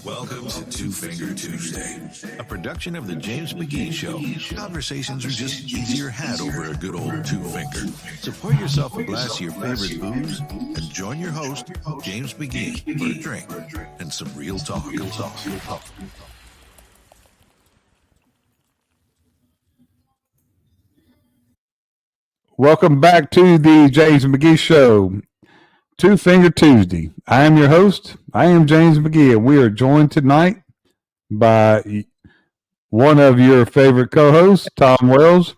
Welcome to Two Finger Tuesday, a production of the James McGee Show. Conversations are just easier had over a good old two finger. So pour yourself a glass of your favorite booze and join your host, James McGee, for a drink and some real talk. Welcome back to the James McGee Show, Two Finger Tuesday. I am your host. I am James McGee, and we are joined tonight by one of your favorite co-hosts, Tom Wells.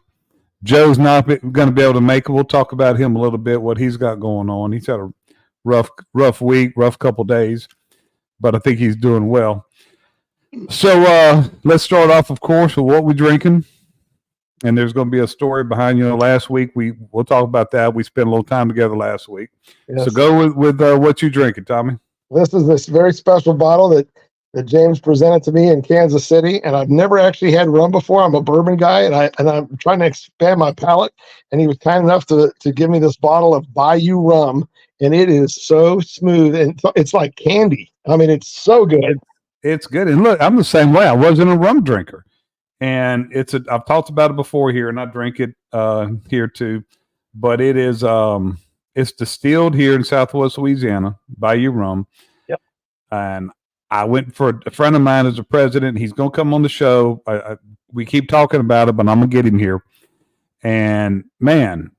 Joe's not going to be able to make it. We'll talk about him a little bit, what he's got going on. He's had a rough week, rough couple days, but I think he's doing well. So let's start off, of course, with what we're drinking. And there's going to be a story behind, last week. We'll talk about that. We spent a little time together last week. Yes. So go with what you drinking, Tommy. This is this very special bottle that James presented to me in Kansas City, and I've never actually had rum before. I'm a bourbon guy, and I'm trying to expand my palate. And he was kind enough to give me this bottle of Bayou rum, and it is so smooth and it's like candy. I mean, it's so good. It's good. And look, I'm the same way. I wasn't a rum drinker. And I've talked about it before here, and I drink it here too. But it is it's distilled here in Southwest Louisiana, Bayou Rum. Yep. And I went for a friend of mine as a president. He's going to come on the show. We keep talking about it, but I'm going to get him here. And man,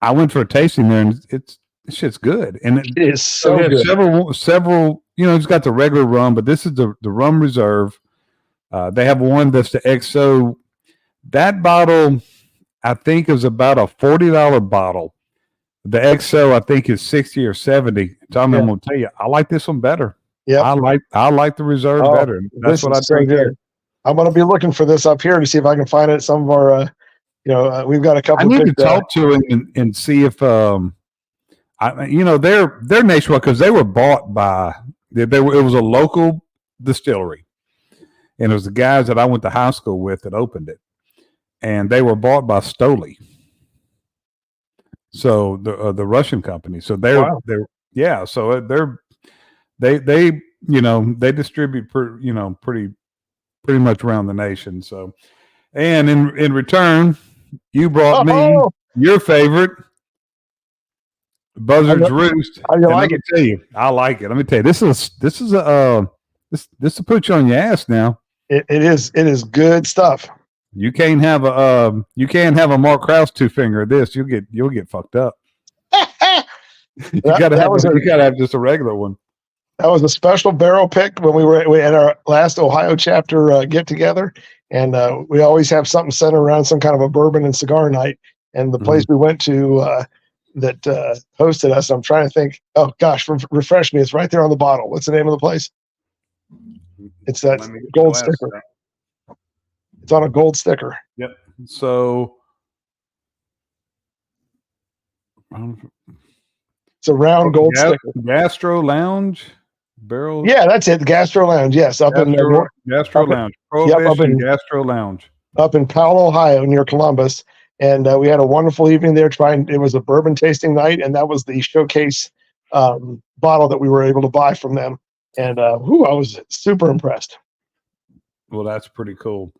I went for a tasting there, and this shit's good. And it is so good. Several. It's got the regular rum, but this is the rum reserve. They have one that's the XO. That bottle, I think, is about a $40 bottle. The XO, I think, is $60 or $70. Tommy, I'm going to tell you, I like this one better. Yeah, I like the reserve better. That's what I drink here. I'm going to be looking for this up here to see if I can find it at some of our. We've got a couple. I need to talk to him and see if they're nationwide because they were bought by. It was a local distillery. And it was the guys that I went to high school with that opened it, and they were bought by Stoli. So the Russian company. So they distribute pretty much around the nation. So, and in return, you brought me your favorite Buzzard's Roost. How do you like it? Tell you, I like it. Let me tell you, this will put you on your ass now. It is good stuff. You can't have a Mark Krause two finger of this. You'll get fucked up. You gotta have just a regular one. That was a special barrel pick when we had our last Ohio chapter get together, and we always have something centered around some kind of a bourbon and cigar night. And the place we went to that hosted us, I'm trying to think. Oh gosh, refresh me. It's right there on the bottle. What's the name of the place? It's that gold sticker. It's on a gold sticker. Yep. So it's a round gold sticker. Gastro Lounge barrel. Yeah, that's it. The Gastro Lounge. Yes, Gastro Lounge. Prohibition Gastro Lounge. Up in Powell, Ohio, near Columbus. And we had a wonderful evening there. It was a bourbon tasting night, and that was the showcase bottle that we were able to buy from them. And I was super impressed. Well, that's pretty cool.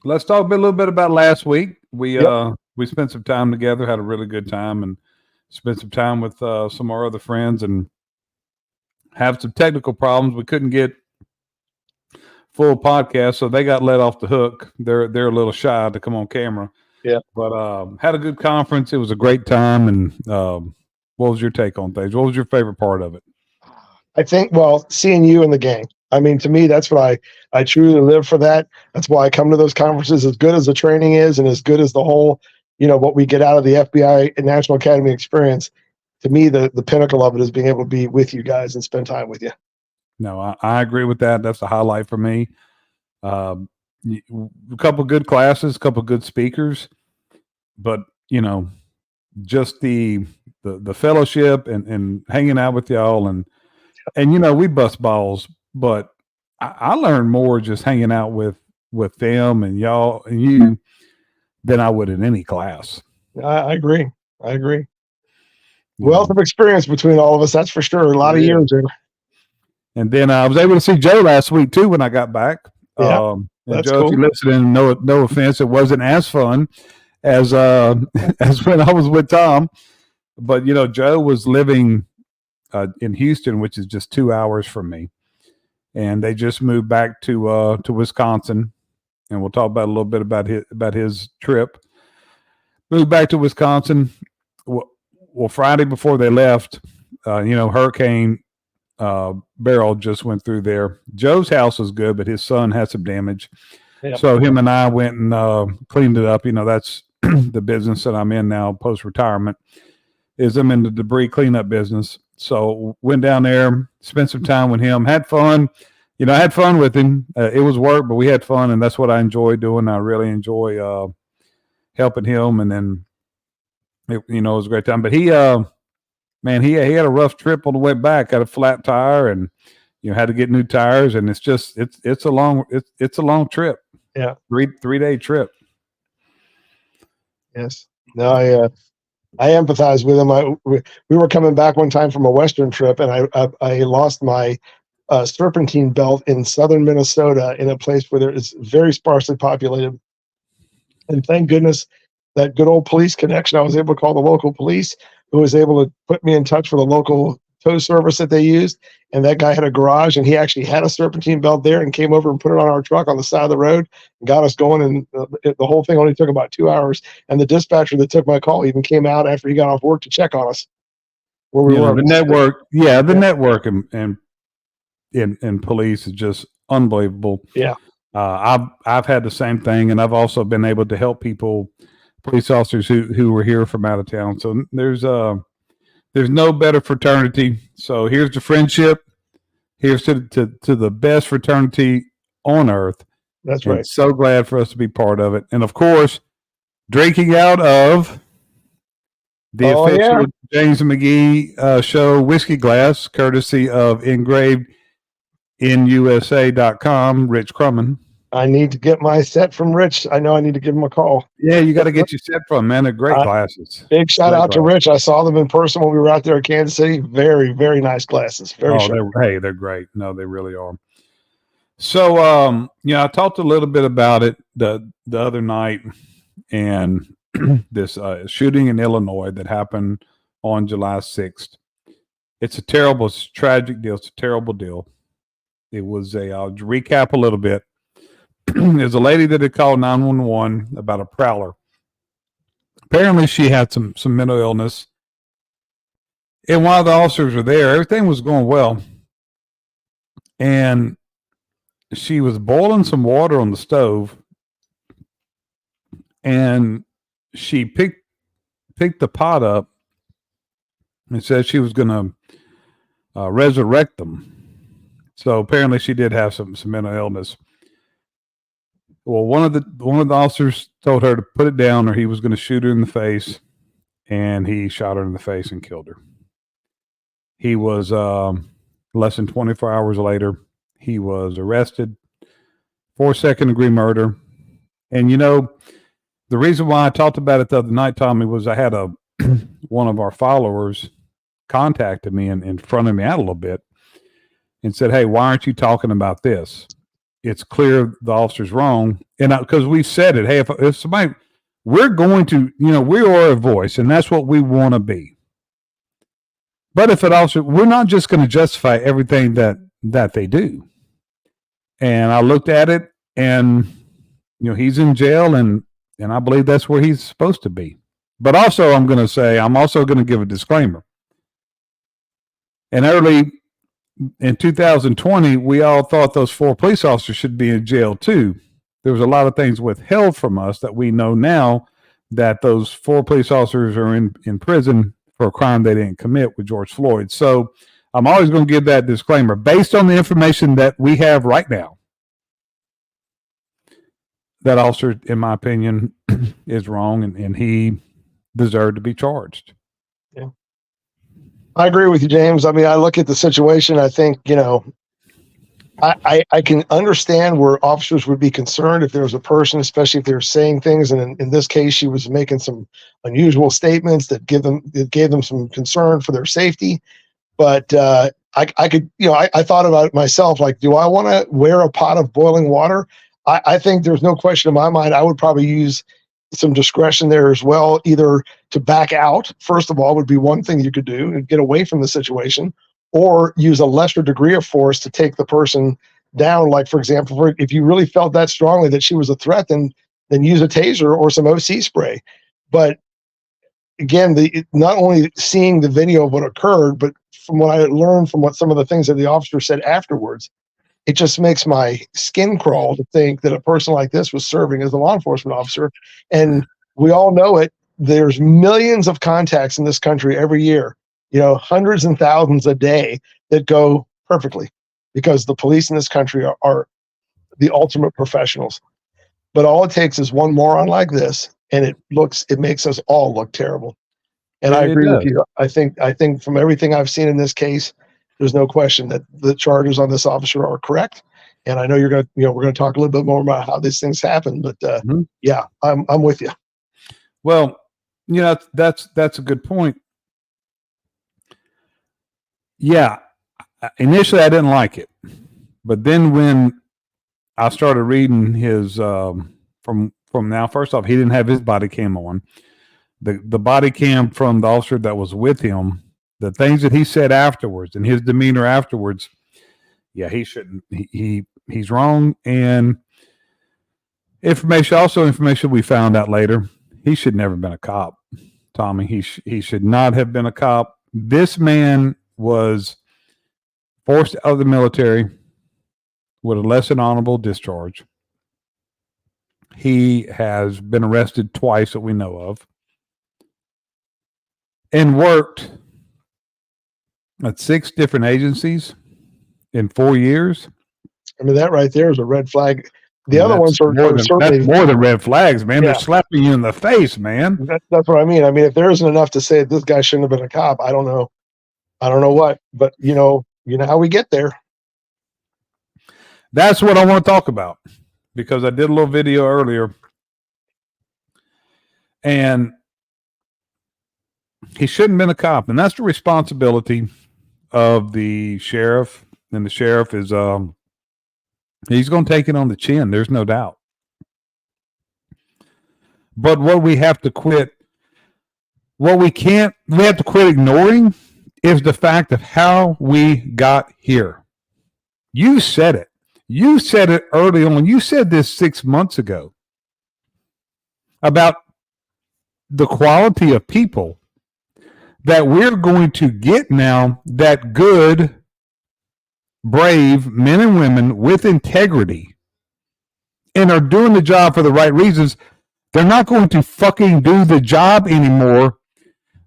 Let's talk a little bit about last week. We spent some time together, had a really good time, and spent some time with some of our other friends, and have some technical problems. We couldn't get full podcast, so they got let off the hook. They're a little shy to come on camera. Yeah, but had a good conference. It was a great time. And what was your take on things? What was your favorite part of it? I think, seeing you and the gang. I mean, to me, that's what I truly live for that. That's why I come to those conferences, as good as the training is and as good as the whole, what we get out of the FBI and National Academy experience. To me, the pinnacle of it is being able to be with you guys and spend time with you. No, I agree with that. That's a highlight for me. A couple good classes, a couple good speakers, but, just the fellowship and hanging out with y'all and we bust balls, but I learned more just hanging out with them and y'all and you than I would in any class. I agree. Wealth of experience between all of us, that's for sure. A lot of years there. And then I was able to see Joe last week too when I got back. Yeah, And that's Joe, cool. if you're listening, no offense, it wasn't as fun as as when I was with Tom. But Joe was living in Houston, which is just 2 hours from me, and they just moved back to Wisconsin. And we'll talk about a little bit about his trip. Moved back to Wisconsin. Well, Friday before they left, Hurricane Beryl just went through there. Joe's house was good, but his son had some damage. Yep. So him and I went and cleaned it up. That's the business that I'm in now, post retirement. Is I'm in the debris cleanup business. So went down there, spent some time with him, had fun. I had fun with him. It was work, but we had fun, and that's what I enjoy doing. I really enjoy helping him, and then it was a great time. But he had a rough trip on the way back. Got a flat tire, and had to get new tires. And it's a long trip. Yeah, 3-day trip. Yes. No, I empathize with him. We were coming back one time from a Western trip, and I lost my serpentine belt in southern Minnesota in a place where there is very sparsely populated. And thank goodness that good old police connection. I was able to call the local police, who was able to put me in touch with a local tow service that they used. And that guy had a garage, and he actually had a serpentine belt there and came over and put it on our truck on the side of the road and got us going. And the whole thing only took about 2 hours. And the dispatcher that took my call even came out after he got off work to check on us. Where we were. The network. Yeah. The network and police is just unbelievable. Yeah. I've had the same thing, and I've also been able to help police officers who were here from out of town. So there's no better fraternity. So here's the friendship. Here's to the best fraternity on earth. That's right. So glad for us to be part of it. And of course, drinking out of the official James McGee show whiskey glass, courtesy of EngravedInUSA.com, Rich Crumman. I need to get my set from Rich. I know I need to give him a call. Yeah, you got to get your set from, man. They're great glasses. Big shout out to Rich. I saw them in person when we were out there in Kansas City. Very, very nice glasses. They're great. No, they really are. So, I talked a little bit about it the other night, and this shooting in Illinois that happened on July 6th. It's a tragic deal. It's a terrible deal. It was I'll recap a little bit. There's a lady that had called 911 about a prowler. Apparently she had some mental illness. And while the officers were there, everything was going well. And she was boiling some water on the stove. And she picked the pot up and said she was going to resurrect them. So apparently she did have some mental illness. Well, one of the officers told her to put it down, or he was going to shoot her in the face, and he shot her in the face and killed her. He was less than 24 hours later. He was arrested for second-degree murder. And the reason why I talked about it the other night, Tommy, was I had one of our followers contacted me and fronted me out a little bit and said, "Hey, why aren't you talking about this? It's clear the officer's wrong." And because we've said it, hey, if somebody, we're going to, we are a voice, and that's what we want to be. But if an officer, we're not just going to justify everything that they do. And I looked at it, and he's in jail, and I believe that's where he's supposed to be. But also, I'm also going to give a disclaimer. And early in 2020, we all thought those 4 police officers should be in jail too. There was a lot of things withheld from us that we know now that those 4 police officers are in prison for a crime they didn't commit with George Floyd. So I'm always going to give that disclaimer based on the information that we have right now. That officer, in my opinion, is wrong, and he deserved to be charged. Yeah. I agree with you, James. I mean, I look at the situation. I think, I can understand where officers would be concerned if there was a person, especially if they were saying things. And in this case, she was making some unusual statements that gave them some concern for their safety. But I could, I thought about it myself. Like, do I want to wear a pot of boiling water? I think there's no question in my mind. I would probably use some discretion there as well, either to back out, first of all, would be one thing you could do and get away from the situation, or use a lesser degree of force to take the person down. Like, for example, if you really felt that strongly that she was a threat, then use a taser or some OC spray. But again, not only seeing the video of what occurred, but from what I learned from what some of the things that the officer said afterwards, it just makes my skin crawl to think that a person like this was serving as a law enforcement officer. And we all know it. There's millions of contacts in this country every year, hundreds and thousands a day that go perfectly because the police in this country are the ultimate professionals. But all it takes is one moron like this, and it makes us all look terrible. And I agree with you. I think from everything I've seen in this case, there's no question that the charges on this officer are correct. And I know we're going to talk a little bit more about how these things happen, but yeah, I'm with you. Well, that's a good point. Yeah. Initially I didn't like it, but then when I started reading his, from now, first off, he didn't have his body cam on. The body cam from the officer that was with him, the things that he said afterwards and his demeanor afterwards, yeah, he shouldn't. He's wrong. And information we found out later, he should never have been a cop, Tommy. He should not have been a cop. This man was forced out of the military with a less than honorable discharge. He has been arrested twice that we know of, and worked at 6 different agencies in 4 years. I mean, that right there is a red flag. The other ones are certainly more than red flags, man. Yeah. They're slapping you in the face, man. That's what I mean. I mean, if there isn't enough to say this guy shouldn't have been a cop, I don't know what. But you know how we get there. That's what I want to talk about, because I did a little video earlier, and he shouldn't have been a cop, and that's the responsibility of the sheriff. And the sheriff is he's going to take it on the chin. There's no doubt. But what we have to quit, we have to quit ignoring is the fact of how we got here. You said it. You said it early on. You said this 6 months ago about the quality of people that we're going to get now, that good, brave men and women with integrity and are doing the job for the right reasons. They're not going to fucking do the job anymore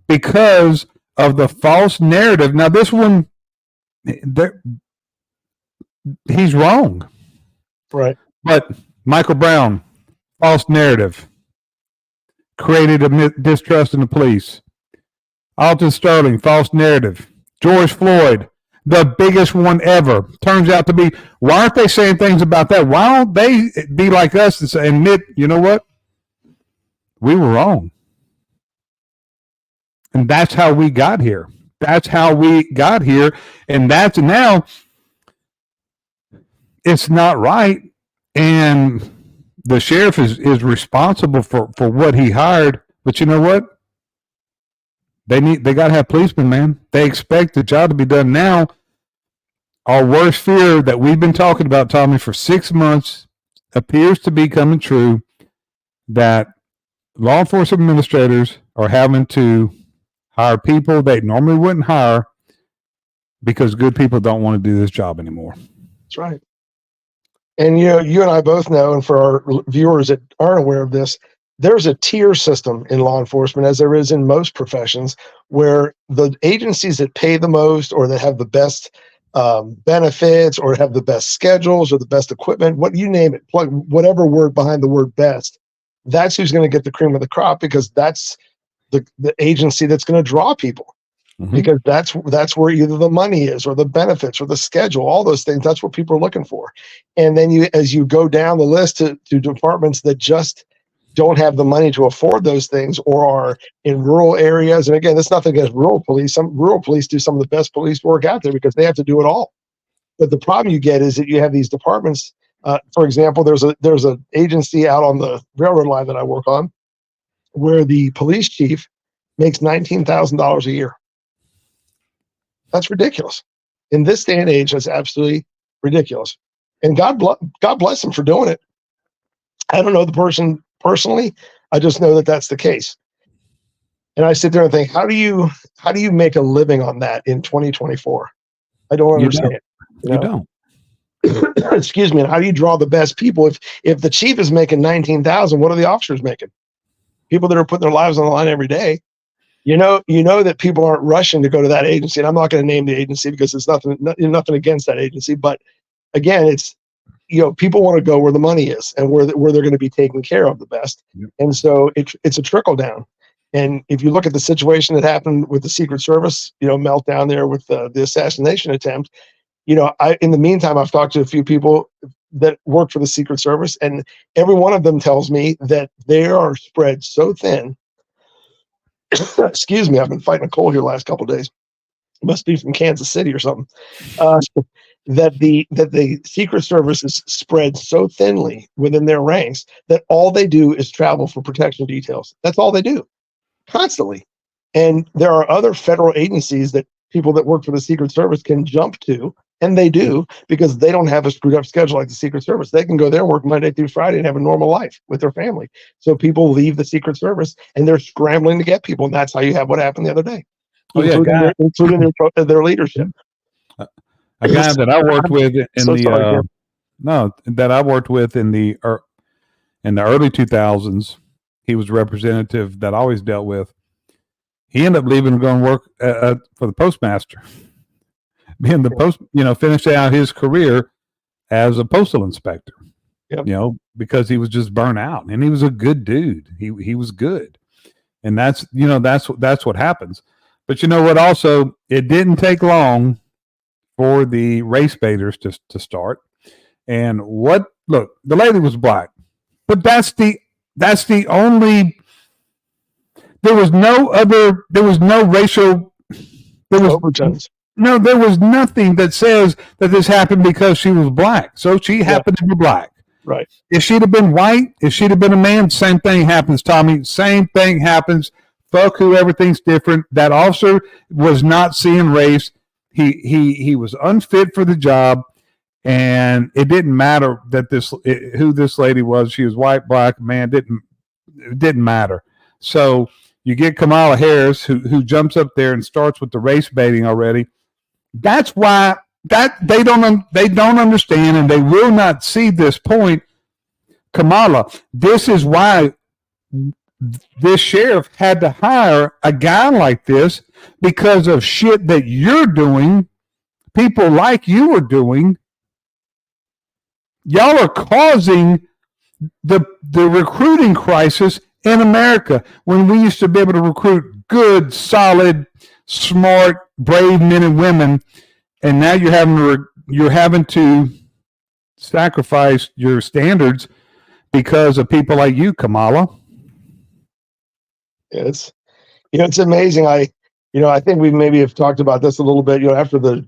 because of the false narrative. Now, this one, he's wrong. Right. But Michael Brown, false narrative, created a distrust in the police. Alton Sterling, false narrative. George Floyd, the biggest one ever. Turns out to be, why aren't they saying things about that? Why don't they be like us and say, admit, you know what? We were wrong. And that's how we got here. That's how we got here. And that's now, it's not right. And the sheriff is responsible for what he hired. But you know what? They got to have policemen, man. They expect the job to be done now. Our worst fear that we've been talking about, Tommy, for 6 months appears to be coming true, that law enforcement administrators are having to hire people they normally wouldn't hire because good people don't want to do this job anymore. That's right. And you and I both know, and for our viewers that aren't aware of this, there's a tier system in law enforcement, as there is in most professions, where the agencies that pay the most or that have the best benefits or have the best schedules or the best equipment, what you name it, plug whatever word behind the word best, that's who's going to get the cream of the crop, because that's the agency that's going to draw people. Mm-hmm. Because that's where either the money is or the benefits or the schedule, all those things. That's what people are looking for. And then as you go down the list to departments that just don't have the money to afford those things or are in rural areas. And again, that's nothing against rural police. Some rural police do some of the best police work out there because they have to do it all. But the problem you get is that you have these departments. For example, there's an agency out on the railroad line that I work on where the police chief makes $19,000 a year. That's ridiculous. In this day and age, that's absolutely ridiculous. And God bless him for doing it. I don't know the person personally. I just know that that's the case. And I sit there and think, how do you make a living on that in 2024? I don't understand. You don't. Excuse me. And how do you draw the best people? If the chief is making 19,000, what are the officers making? People that are putting their lives on the line every day. You know that people aren't rushing to go to that agency, and I'm not going to name the agency because it's nothing against that agency. But again, it's people want to go where the money is and where they're going to be taken care of the best. Yep. And so it's a trickle down. And if you look at the situation that happened with the Secret Service, meltdown there with the assassination attempt, in the meantime, I've talked to a few people that work for the Secret Service, and every one of them tells me that they are spread so thin. Excuse me, I've been fighting a cold here the last couple of days. It must be from Kansas City or something. That the Secret Service is spread so thinly within their ranks that all they do is travel for protection details. That's all they do, constantly. And there are other federal agencies that people that work for the Secret Service can jump to, and they do, because they don't have a screwed up schedule like the Secret Service. They can go there, work Monday through Friday, and have a normal life with their family. So people leave the Secret Service, and they're scrambling to get people, and that's how you have what happened the other day, including their leadership. A guy that I worked with in the early 2000s, he was a representative that I always dealt with. He ended up leaving and going to work for the postmaster. Being the post, finished out his career as a postal inspector. Yep. Because he was just burnt out, and he was a good dude. He was good, and that's what happens. But you know what? Also, it didn't take long for the race baiters to start. And look, the lady was black, but that's the only. There was no racial. There was overtones. No, there was nothing that says that this happened because she was black. So she happened to be black. Right. If she'd have been white, if she'd have been a man, same thing happens, Tommy. Same thing happens. Fuck whoever thinks different. That officer was not seeing race. He was unfit for the job, and it didn't matter that who this lady was. She was white, black, man. It didn't matter. So you get Kamala Harris, who jumps up there and starts with the race baiting already. That's why that they don't understand, and they will not see this point. Kamala, this is why this sheriff had to hire a guy like this, because of shit that you're doing, people like you are doing. Y'all are causing the recruiting crisis in America, when we used to be able to recruit good, solid, smart, brave men and women, and now you're having to sacrifice your standards because of people like you, Kamala. It's amazing. I think we maybe have talked about this a little bit. After the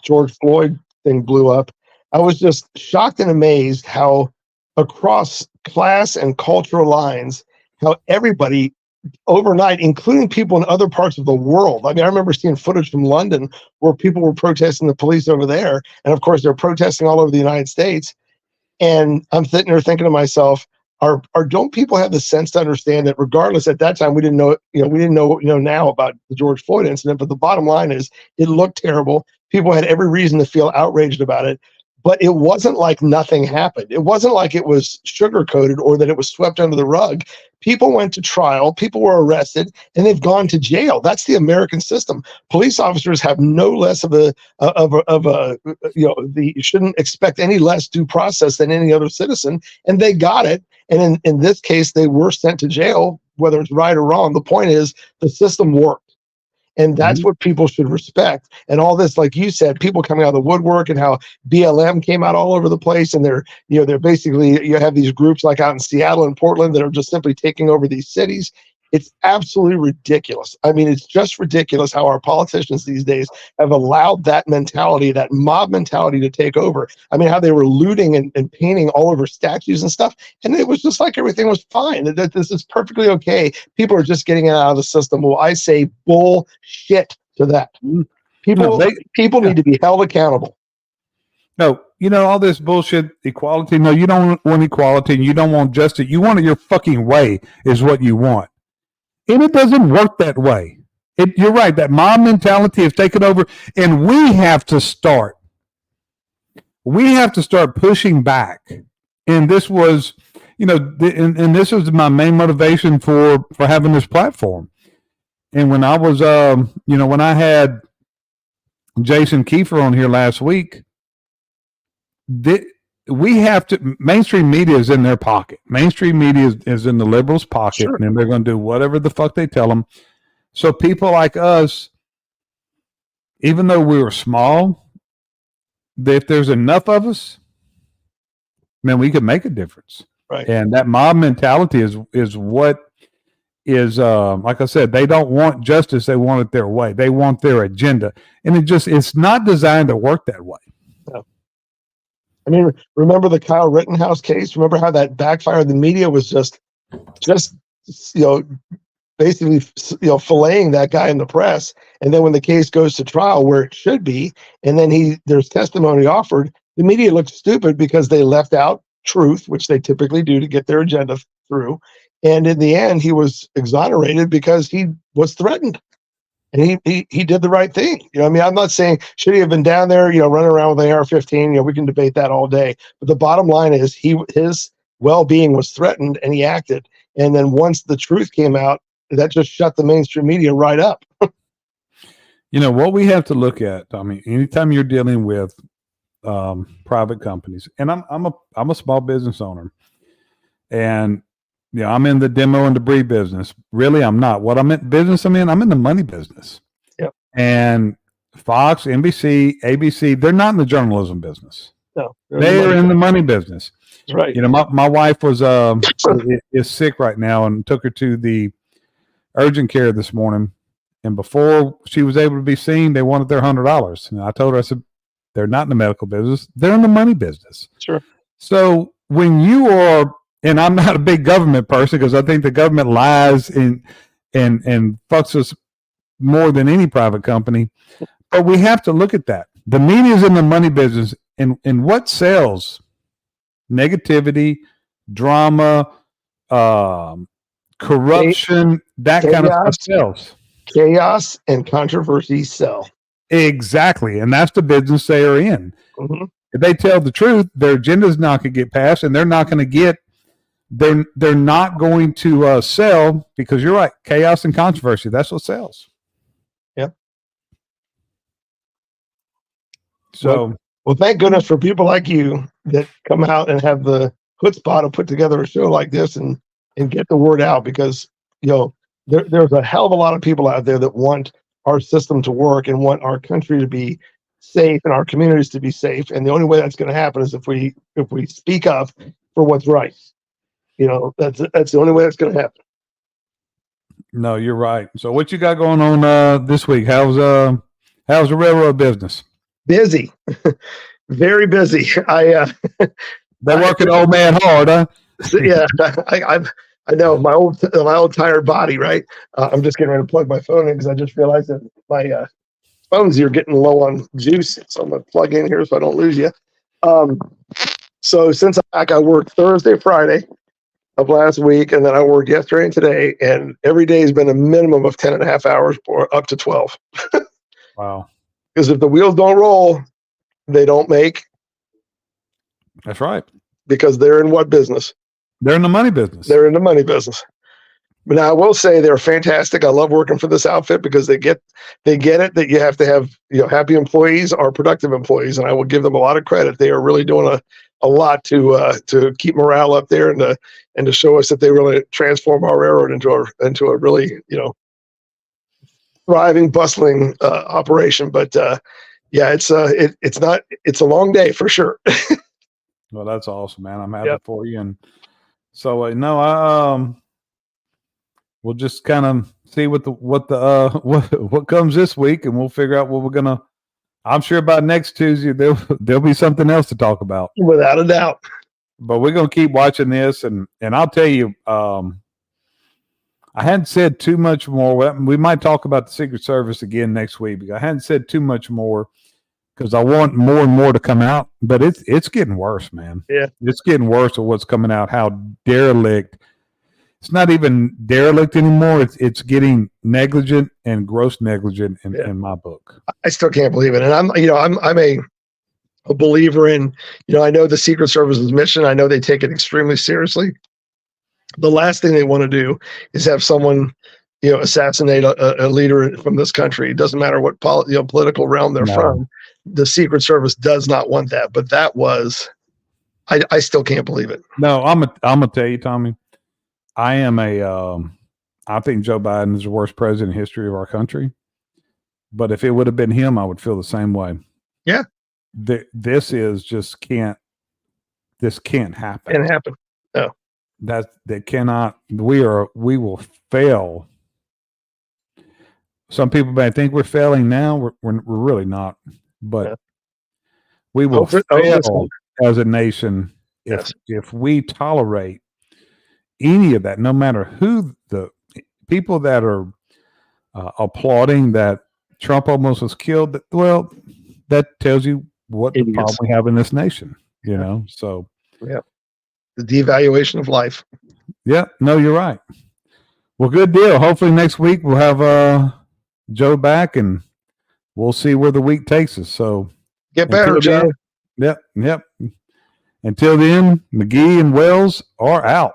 George Floyd thing blew up, I was just shocked and amazed how across class and cultural lines, how everybody overnight, including people in other parts of the world. I mean, I remember seeing footage from London where people were protesting the police over there. And of course, they're protesting all over the United States. And I'm sitting there thinking to myself, don't people have the sense to understand that regardless, at that time, we didn't know what we know now about the George Floyd incident. But the bottom line is it looked terrible. People had every reason to feel outraged about it. But it wasn't like nothing happened. It wasn't like it was sugar-coated or that it was swept under the rug. People went to trial, people were arrested, and they've gone to jail. That's the American system. Police officers have no less you shouldn't expect any less due process than any other citizen, and they got it. And in this case, they were sent to jail, whether it's right or wrong. The point is the system worked. And that's what people should respect. And all this, like you said, people coming out of the woodwork and how BLM came out all over the place. And they're basically, you have these groups like out in Seattle and Portland that are just simply taking over these cities. It's absolutely ridiculous. I mean, it's just ridiculous how our politicians these days have allowed that mentality, that mob mentality to take over. I mean, how they were looting and painting all over statues and stuff. And it was just like everything was fine. That this is perfectly okay. People are just getting it out of the system. Well, I say bullshit to that. People need to be held accountable. No, all this bullshit equality. No, you don't want equality and you don't want justice. You want it your fucking way is what you want. And it doesn't work that way. You're right. That mob mentality has taken over, and we have to start pushing back. And this was, and this was my main motivation for having this platform. And when I was, when I had Jason Kiefer on here last week, we have to, mainstream media is in their pocket. Mainstream media is in the liberals' pocket, sure. And they're going to do whatever the fuck they tell them. So people like us, even though we were small, if there's enough of us, man, we could make a difference. Right. And that mob mentality is what is, like I said, they don't want justice. They want it their way. They want their agenda. And it's not designed to work that way. No. I mean, remember the Kyle Rittenhouse case? Remember how that backfired? The media was just basically filleting that guy in the press. And then when the case goes to trial, where it should be, and then there's testimony offered, the media looked stupid because they left out truth, which they typically do to get their agenda through. And in the end, he was exonerated because he was threatened. And he did the right thing. I mean, I'm not saying should he have been down there, running around with an AR-15. We can debate that all day. But the bottom line is his well-being was threatened, and he acted. And then once the truth came out, that just shut the mainstream media right up. What we have to look at. I mean, anytime you're dealing with private companies, and I'm a small business owner, and I'm in the demo and debris business. Really, I'm not. What I'm in the money business. Yep. And Fox, NBC, ABC, they're not in the journalism business. No, they're in the money business. That's right. My wife was is sick right now, and took her to the urgent care this morning. And before she was able to be seen, they wanted their $100. And I told her, I said, they're not in the medical business. They're in the money business. Sure. So when you are, and I'm not a big government person because I think the government lies and fucks us more than any private company. But we have to look at that. The media is in the money business, and what sells? Negativity, drama, corruption, that kind of stuff sells. Chaos and controversy sell. Exactly, and that's the business they are in. Mm-hmm. If they tell the truth, their agenda is not going to get passed, and they're not going to get. They're not going to sell, because you're right. Chaos and controversy, that's what sells. Yep. So, well, thank goodness for people like you that come out and have the chutzpah to put together a show like this and get the word out, because there's a hell of a lot of people out there that want our system to work and want our country to be safe and our communities to be safe. And the only way that's going to happen is if we speak up for what's right. That's the only way that's going to happen. No, you're right. So what you got going on this week? How's the railroad business? Busy, very busy. They're working old man hard, huh? Yeah, I know my old tired body. Right. I'm just getting ready to plug my phone in because I just realized that my phones here are getting low on juice, so I'm gonna plug in here so I don't lose you. So since I worked Thursday, Friday of last week, and then I worked yesterday and today, and every day has been a minimum of 10 and a half hours or up to 12. Wow. Because if the wheels don't roll, they don't make. That's right. Because they're in what business? They're in the money business. They're in the money business. But now I will say they're fantastic. I love working for this outfit because they get it that you have to have happy employees or productive employees, and I will give them a lot of credit. They are really doing a lot to keep morale up there and to show us that they really transform our railroad into a really thriving, bustling operation. But yeah, it's a long day for sure. Well, that's awesome, man. I'm happy Yep. for you. And so no, we'll just kind of see what comes this week, and we'll figure out what we're gonna. I'm sure by next Tuesday there'll be something else to talk about, Without a doubt. But we're gonna keep watching this, and I'll tell you, I hadn't said too much more. We might talk about the Secret Service again next week, because I hadn't said too much more because I want more and more to come out. But it's getting worse, man. Yeah, it's getting worse of what's coming out. How derelict. It's not even derelict anymore. It's getting negligent and gross negligent in my book. I still can't believe it. And I'm a believer in, I know the Secret Service's mission. I know they take it extremely seriously. The last thing they want to do is have someone, assassinate a leader from this country. It doesn't matter what political realm they're from. The Secret Service does not want that. But that was, I still can't believe it. No, I'm gonna tell you, Tommy. I think Joe Biden is the worst president in history of our country. But if it would have been him, I would feel the same way. Yeah. This can't happen. Can't happen. No. That cannot. We will fail. Some people may think we're failing now. We're really not. But we will fail as a nation if we tolerate any of that, no matter who the people that are applauding that Trump almost was killed. Well, that tells you what the problem we have in this nation, So, the devaluation of life. Yeah, no, you're right. Well, good deal. Hopefully next week we'll have Joe back, and we'll see where the week takes us. So, get better, Joe. Yep. Until then, McGee and Wells are out.